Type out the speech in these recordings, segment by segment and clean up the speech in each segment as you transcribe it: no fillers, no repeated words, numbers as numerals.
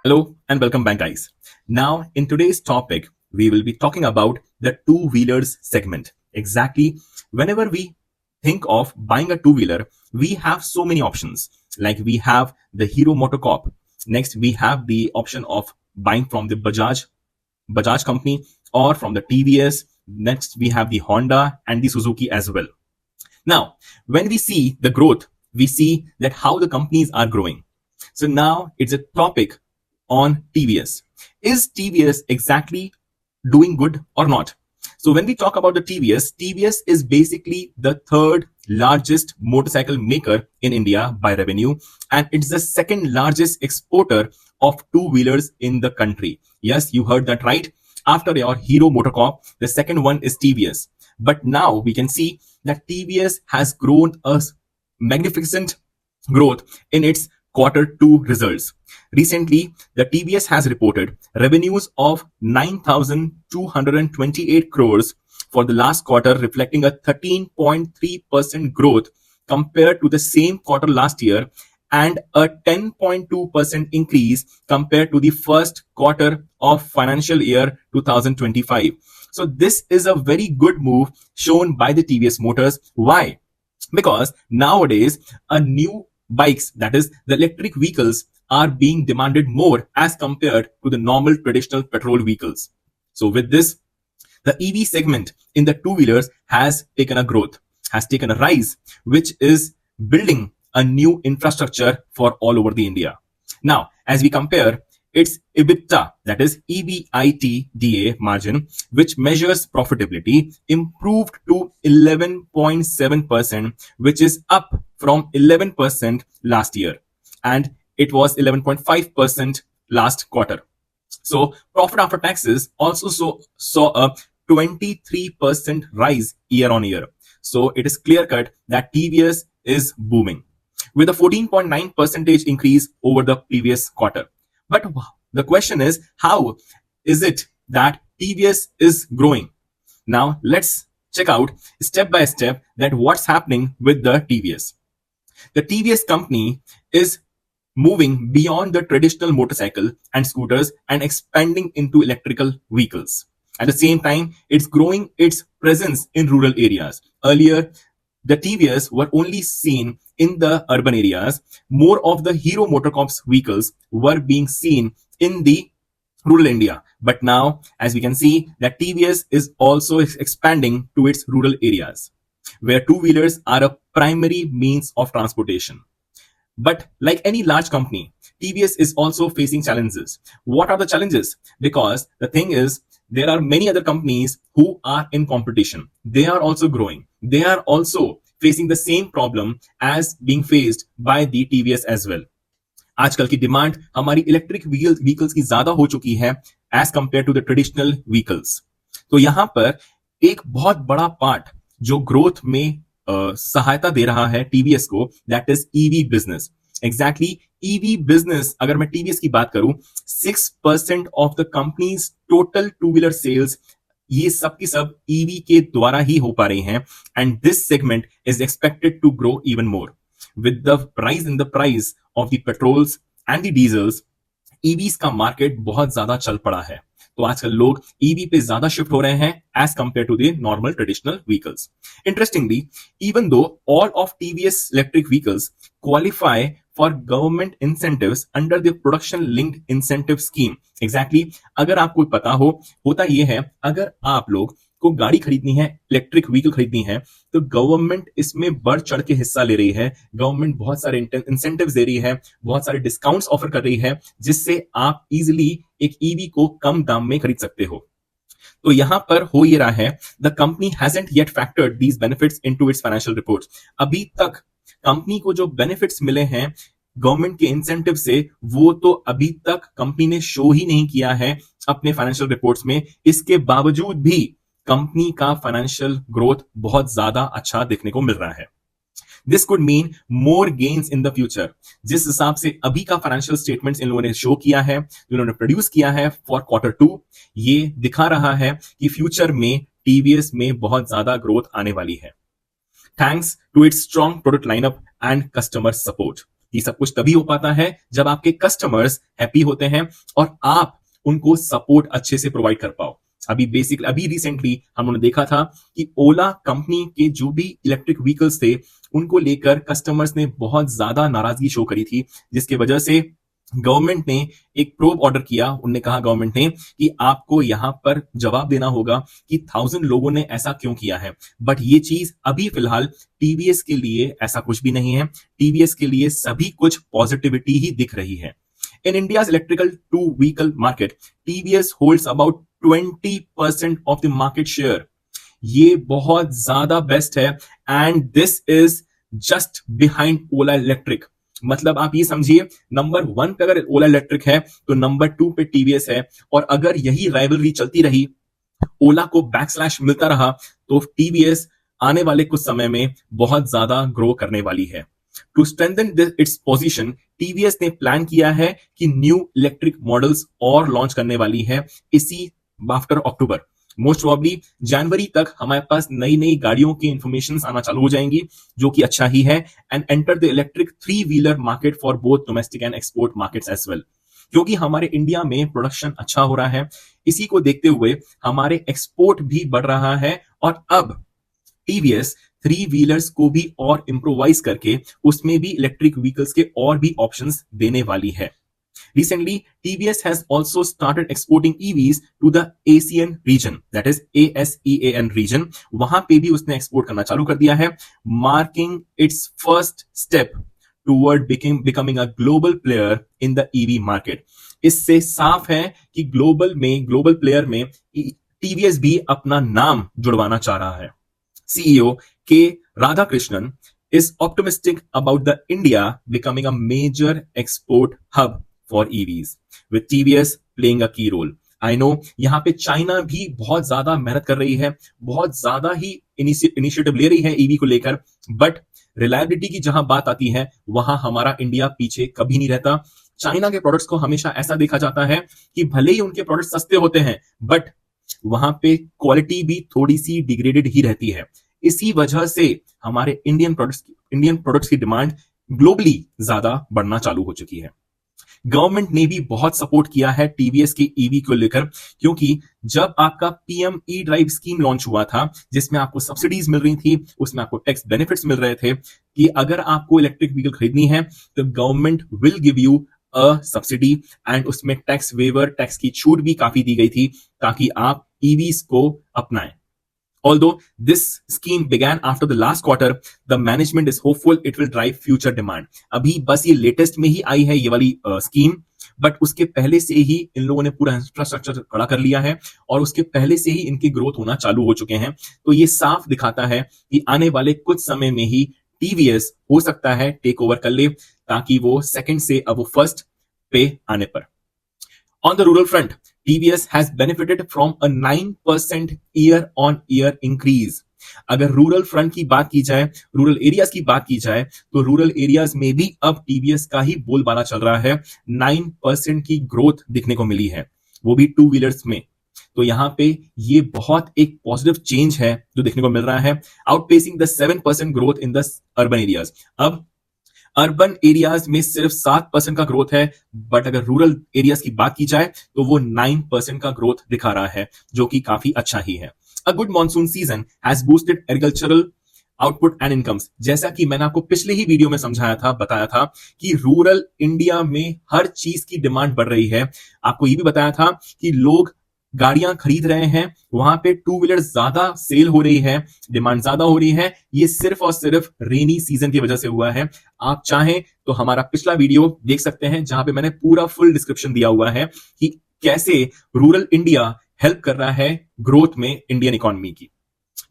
Hello and welcome back, guys. Now, in today's topic, we will be talking about the two wheelers segment. Exactly, whenever we think of buying a two wheeler, we have so many options. Like we have the Hero Motocorp. Next, we have the option of buying from the Bajaj company or from the TVS. Next, we have the Honda and the Suzuki as well. Now, when we see the growth, we see that how the companies are growing. So now it's a topic on TVS. Is TVS exactly doing good or not? So when we talk about the TVS is basically the third largest motorcycle maker in India by revenue, and it's the second largest exporter of two wheelers in the country. Yes, you heard that right. After your Hero Motocorp, the second one is TVS. But now we can see that TVS has grown a magnificent growth in its quarter two results. Recently, the TVS has reported revenues of 9,228 crores for the last quarter, reflecting a 13.3% growth compared to the same quarter last year and a 10.2% increase compared to the first quarter of financial year 2025. So this is a very good move shown by the TVS Motors. Why? Because nowadays a new bikes, that is the electric vehicles, are being demanded more as compared to the normal traditional petrol vehicles. So with this, the EV segment in the two wheelers has taken a growth, has taken a rise, which is building a new infrastructure for all over the India. Now, as we compare, its EBITDA, that is EBITDA margin, which measures profitability, improved to 11.7%, which is up from 11% last year. And it was 11.5% last quarter. So profit after taxes also saw a 23% rise year on year. So it is clear cut that TVS is booming with a 14.9% increase over the previous quarter. But the question is, how is it that TVS is growing? Now let's check out step by step that what's happening with the TVS. The TVS company is moving beyond the traditional motorcycle and scooters and expanding into electrical vehicles. At the same time, it's growing its presence in rural areas. Earlier, the TVS were only seen in the urban areas. More of the Hero Motocorp's vehicles were being seen in the rural India. But now, as we can see, that TVS is also expanding to its rural areas, where two-wheelers are a primary means of transportation. But like any large company, TVS is also facing challenges. What are the challenges? Because the thing is, there are many other companies who are in competition. They are also growing. They are also facing the same problem as being faced by the TVS as well. आजकल की demand हमारी electric vehicles की ज्यादा हो चुकी है as compare to the traditional vehicles. तो यहां पर एक बहुत बड़ा पार्ट जो ग्रोथ में सहायता दे रहा है टीवीएस को, that is EV business. Exactly EV business, अगर मैं टीवीएस की बात करूं, 6% of the company's total two wheeler sales ये सब की सब ईवी के द्वारा ही हो पा रही हैं. And this segment is expected to grow even more with the rise in the price of the petrols and the diesels. EVs का मार्केट बहुत ज्यादा चल पड़ा है. तो आजकल लोग EV पे ज्यादा शिफ्ट हो रहे हैं as compared to the normal traditional vehicles. Interestingly, even though all of TVS electric vehicles qualify for government incentives under the production linked incentive scheme. Exactly, अगर आपको पता हो, होता ये है, अगर आप लोग को गाड़ी खरीदनी है, इलेक्ट्रिक व्हीकल खरीदनी है, तो गवर्नमेंट इसमें बढ़ चढ़ के हिस्सा ले रही है. गवर्नमेंट बहुत सारे इंसेंटिव्स दे रही है, बहुत सारे डिस्काउंट्स ऑफर कर रही है, जिससे आप इजीली एक ईवी को कम दाम में खरीद सकते हो. तो यहां पर हो ये रहा है, the company hasn't yet factored these benefits into its financial reports. अभी तक कंपनी को जो बेनिफिट्स मिले हैं गवर्नमेंट के इंसेंटिव से, वो तो अभी तक कंपनी ने शो ही नहीं किया है अपने फाइनेंशियल रिपोर्ट्स में. इसके बावजूद भी कंपनी का फाइनेंशियल ग्रोथ बहुत ज्यादा अच्छा देखने को मिल रहा है. This could mean more gains in the future. जिस हिसाब से अभी का फाइनेंशियल स्टेटमेंट्स इन लोगों ने शो किया है, इन्होंने प्रोड्यूस किया है फॉर क्वार्टर टू, ये दिखा रहा है कि फ्यूचर में टीवीएस में बहुत ज्यादा ग्रोथ आने वाली है, thanks to its strong product lineup and customer support. ये सब कुछ तभी हो पाता है जब आपके कस्टमर्स हैप्पी होते हैं और आप उनको सपोर्ट अच्छे से प्रोवाइड कर पाओ। अभी रिसेंटली हम लोगों ने देखा था कि ओला कंपनी के जो भी इलेक्ट्रिक व्हीकल्स थे उनको लेकर कस्टमर्स ने बहुत ज्यादा नाराजगी शो करी थी, जिसकी वजह से गवर्नमेंट ने एक प्रोब ऑर्डर किया। उनने कहा गवर्नमेंट ने कि आपको यहां पर जवाब देना होगा कि 1000 लोगों ने ऐसा क्यों किया है। बट ये चीज अभी फिलहाल टीवीएस के लिए ऐसा कुछ भी नहीं है। टीवीएस के लिए सभी कुछ पॉजिटिविटी ही दिख रही है। In India's electrical two-vehicle market, TVS holds about 20% of the market share. ये बहुत ज्यादा बेस्ट है and this is just behind Ola electric. मतलब आप ये समझिए, नंबर 1 पे अगर ओला इलेक्ट्रिक है तो नंबर 2 पे टीवीएस है। और अगर यही राइवलरी चलती रही, ओला को बैकस्लैश मिलता रहा, तो टीवीएस आने वाले कुछ समय में बहुत ज्यादा ग्रो करने वाली है। To strengthen its position, TVS ने प्लान किया है कि न्यू इलेक्ट्रिक मॉडल्स और लॉन्च करने वाली है इसी आफ्टर अक्टूबर। मोस्ट प्रोबेबली जनवरी तक हमारे पास नई नई गाड़ियों की इंफॉर्मेशन आना चालू हो जाएंगी, जो कि अच्छा ही है। And enter the electric three wheeler market for both domestic and export markets as well. क्योंकि हमारे इंडिया में प्रोडक्शन अच्छा हो रहा है, इसी को देखते हुए हमारे एक्सपोर्ट भी बढ़ रहा है। और अब टीवीएस 3-व्हीलर्स को भी और इंप्रोवाइज करके उसमें भी इलेक्ट्रिक व्हीकल्स के और भी ऑप्शंस देने वाली है। Recently, TVS has also started exporting EVs to the ASEAN region, that is ASEAN region. वहां पे भी उसने एक्सपोर्ट करना चालू कर दिया है, marking its first step toward becoming a global player in the EV market. इससे साफ है कि ग्लोबल प्लेयर में टीवीएस भी अपना नाम जुड़वाना चाह रहा है। CEO K. Radhakrishnan is optimistic about the India becoming a major export hub for EVs, with TVS playing a key role. I know यहां पे चाइना भी बहुत ज्यादा मेहनत कर रही है, बहुत ज्यादा ही इनिशिएटिव ले रही है ईवी को लेकर, बट रिलायबिलिटी की जहां बात आती है वहां हमारा इंडिया पीछे कभी नहीं रहता। चाइना के प्रोडक्ट्स को हमेशा ऐसा देखा जाता है कि भले ही उनके प्रोडक्ट सस्ते होते हैं, बट वहां पे क्वालिटी भी थोड़ी सी डिग्रेडेड ही रहती है। इसी वजह से हमारे इंडियन प्रोडक्ट्स की डिमांड ग्लोबली ज्यादा बढ़ना चालू हो चुकी है। गवर्नमेंट ने भी बहुत सपोर्ट किया है टीवीएस के ईवी को लेकर, क्योंकि जब आपका PM E drive scheme launch हुआ था, जिसमें आपको सब्सिडीज मिल रही थी, उसमें आपको टैक्स बेनिफिट्स मिल रहे थे कि अगर आपको इलेक्ट्रिक व्हीकल खरीदनी है तो government will give you a subsidy, and उसमें टैक्स वेवर, टैक्स की छूट भी काफी दी गई थी ताकि आप ईवीज को अपनाएं। Although this scheme began after the last quarter, the management is hopeful it will drive future demand. अभी बस ये लेटेस्ट में ही आई है ये वाली स्कीम, बट उसके पहले से ही इन लोगों ने पूरा इंफ्रास्ट्रक्चर खड़ा कर लिया है और उसके पहले से ही इनकी ग्रोथ होना चालू हो चुके हैं। तो ये साफ दिखाता है कि आने वाले कुछ समय में ही टीवीएस हो सकता है टेक ओवर कर ले, ताकि वो सेकंड से अब वो फर्स्ट पे आने पर। On the rural front, TVS has benefited from a 9% year-on-year increase. अगर रूरल फ्रंट की बात की जाए, रूरल एरियाज की बात की जाए, तो रूरल एरियाज में भी अब टीवीएस का ही बोलबाला चल रहा है। 9% की ग्रोथ दिखने को मिली है, वो भी 2-व्हीलर्स में। तो यहां पे ये बहुत एक पॉजिटिव चेंज है जो देखने को मिल रहा है, outpacing the 7% growth in the urban areas. अब अर्बन एरियाज में सिर्फ 7% का ग्रोथ है, बट अगर रूरल एरियाज की बात की जाए तो वो 9% का ग्रोथ दिखा रहा है, जो कि काफी अच्छा ही है। A good monsoon season has boosted agricultural output and incomes. जैसा कि मैंने आपको पिछले ही वीडियो में बताया था कि रूरल इंडिया में हर चीज की डिमांड बढ़ रही है। आपको ये भी बताया था कि लोग गाड़ियां खरीद रहे हैं, वहां पे 2-व्हीलर ज्यादा सेल हो रही है, डिमांड ज्यादा हो रही है। ये सिर्फ और सिर्फ रेनी सीजन की वजह से हुआ है। आप चाहें तो हमारा पिछला वीडियो देख सकते हैं, जहां पे मैंने पूरा फुल डिस्क्रिप्शन दिया हुआ है कि कैसे रूरल इंडिया हेल्प कर रहा है ग्रोथ में इंडियन इकोनॉमी की।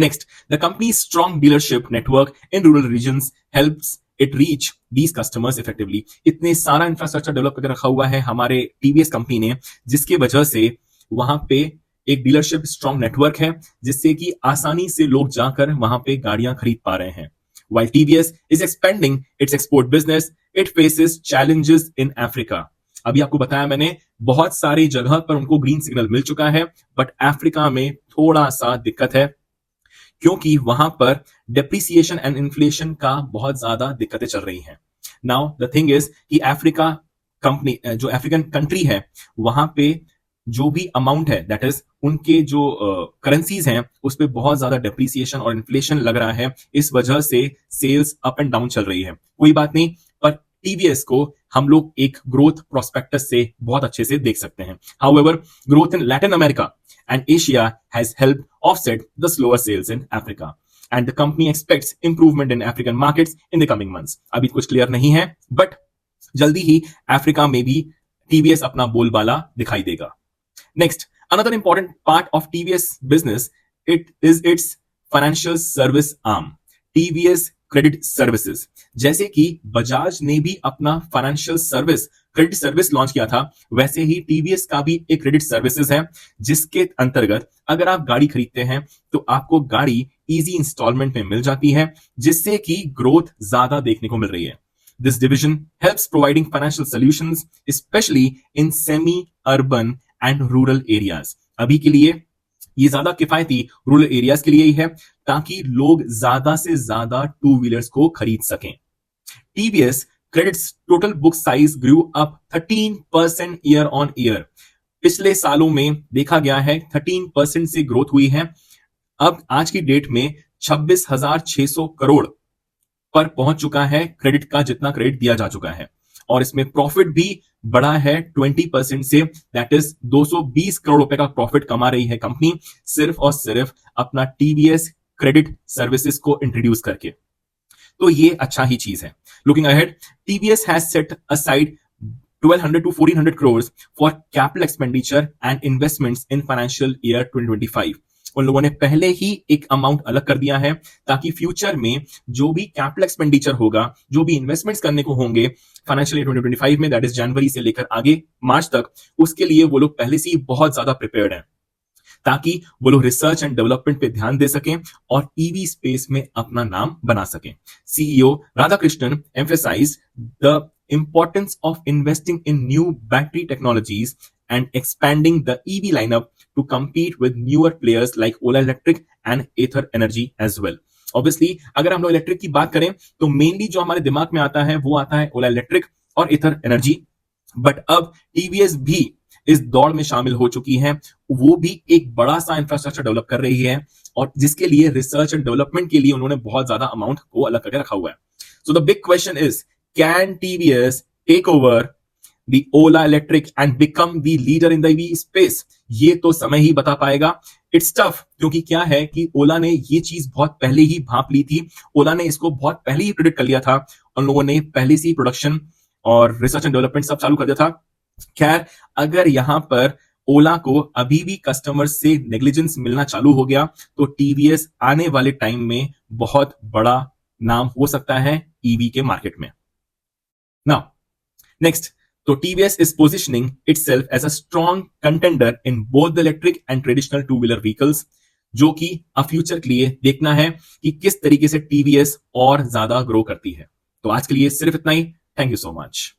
Next, the company strong dealership network in rural regions helps it reach these customers effectively. इतने सारा इंफ्रास्ट्रक्चर डेवलप करके रखा हुआ है हमारे टीवीएस कंपनी ने, जिसके वजह से वहां पे एक डीलरशिप स्ट्रॉन्ग नेटवर्क है, जिससे कि आसानी से लोग जाकर वहां पे गाड़ियां खरीद पा रहे हैं। While TVS is expanding its export business, it faces challenges in Africa. अभी आपको बताया मैंने, बहुत सारी जगह पर उनको ग्रीन सिग्नल मिल चुका है, बट अफ्रीका में थोड़ा सा दिक्कत है, क्योंकि वहां पर डेप्रिसिएशन एंड इन्फ्लेशन का बहुत ज्यादा दिक्कतें चल रही हैं। नाउ द थिंग इज कि अफ्रीका कंपनी जो अफ्रीकन कंट्री है वहां पे जो भी अमाउंट है दैट इज उनके जो करेंसीज हैं उस पे बहुत ज्यादा डेप्रिसिएशन और इन्फ्लेशन लग रहा है, इस वजह से सेल्स अप एंड डाउन चल रही है। कोई बात नहीं, पर टीवीएस को हम लोग एक ग्रोथ प्रोस्पेक्टस से बहुत अच्छे से देख सकते हैं। However growth in Latin America and Asia has helped offset the slower sales in Africa and the company expects improvement in African markets in the coming months. अभी कुछ क्लियर नहीं है, बट जल्दी ही अफ्रीका में भी टीवीएस अपना बोलबाला दिखाई देगा। Next, another important part of TVS business is its financial service arm, TVS Credit Services। जैसे कि बजाज ने भी अपना financial service credit service launch किया था, वैसे ही टीवीएस का भी एक क्रेडिट सर्विसेज है, जिसके अंतर्गत अगर आप गाड़ी खरीदते हैं तो आपको गाड़ी इजी इंस्टॉलमेंट में मिल जाती है, जिससे कि ग्रोथ ज्यादा देखने को मिल रही है। This division helps providing financial solutions, especially in semi-urban and rural areas. अभी के लिए ये ज्यादा किफायती रूरल एरियाज के लिए ही है, ताकि लोग ज्यादा से ज्यादा टू व्हीलर्स को खरीद सकें। TVS credits total book size grew up 13% year on year. पिछले सालों में देखा गया है 13% से ग्रोथ हुई है। अब आज की डेट में 26,600 करोड़ पर पहुंच चुका है क्रेडिट का, जितना क्रेडिट दिया जा चुका है, और इसमें प्रॉफिट भी बढ़ा है 20% से, दैट इज 220 करोड़ रुपए का प्रॉफिट कमा रही है कंपनी, सिर्फ और सिर्फ अपना टीवीएस क्रेडिट सर्विसेज को इंट्रोड्यूस करके। तो ये अच्छा ही चीज है। Looking ahead, TVS has set aside 1200 to 1400 crores for capital expenditure and investments in financial year 2025। उन लोगों ने पहले ही एक अमाउंट अलग कर दिया है, ताकि फ्यूचर में जो भी कैपिटल एक्सपेंडिचर होगा, जो भी इन्वेस्टमेंट्स करने को होंगे फाइनेंशियल ईयर 2025 में, दैट इज जनवरी से लेकर आगे मार्च तक, उसके लिए वो लोग पहले से ही बहुत ज्यादा प्रिपेयर्ड हैं, ताकि वो लोग रिसर्च एंड डेवलपमेंट पे ध्यान दे सकें और ईवी स्पेस में अपना नाम बना सकें। CEO Radhakrishnan emphasized the importance of investing in new battery technologies and expanding the EV lineup to compete with newer players like Ola Electric and Ather Energy as well। Obviously, अगर हम लोग electric की बात करें तो मेनली जो हमारे दिमाग में आता है वो आता है ओला इलेक्ट्रिक और एथर एनर्जी, बट अब टीवीएस भी इस दौड़ में शामिल हो चुकी है। वो भी एक बड़ा सा इंफ्रास्ट्रक्चर डेवलप कर रही है, और जिसके लिए रिसर्च एंड डेवलपमेंट के लिए उन्होंने बहुत ज्यादा अमाउंट को अलग करके रखा हुआ है। So the big question is, can TVS take over the Ola Electric and become the leader in the EV space? ये तो समय ही बता पाएगा। It's tough, क्योंकि क्या है कि ओला ने ये चीज बहुत पहले ही भांप ली थी, ओला ने इसको बहुत पहले ही प्रेडिक्ट कर लिया था, उन लोगों ने पहले से ही प्रोडक्शन और रिसर्च एंड डेवलपमेंट सब चालू कर दिया था। खैर, अगर यहां पर ओला को अभी भी कस्टमर से नेग्लिजेंस मिलना चालू हो गया तो टीवीएस आने वाले टाइम में बहुत बड़ा नाम हो सकता है ईवी के मार्केट में। नाउ नेक्स्ट, तो TVS is positioning itself as a strong contender in both the electric and traditional two-wheeler vehicles, जो कि अब फ्यूचर के लिए देखना है कि किस तरीके से TVS और ज्यादा ग्रो करती है। तो आज के लिए सिर्फ इतना ही। Thank you so much.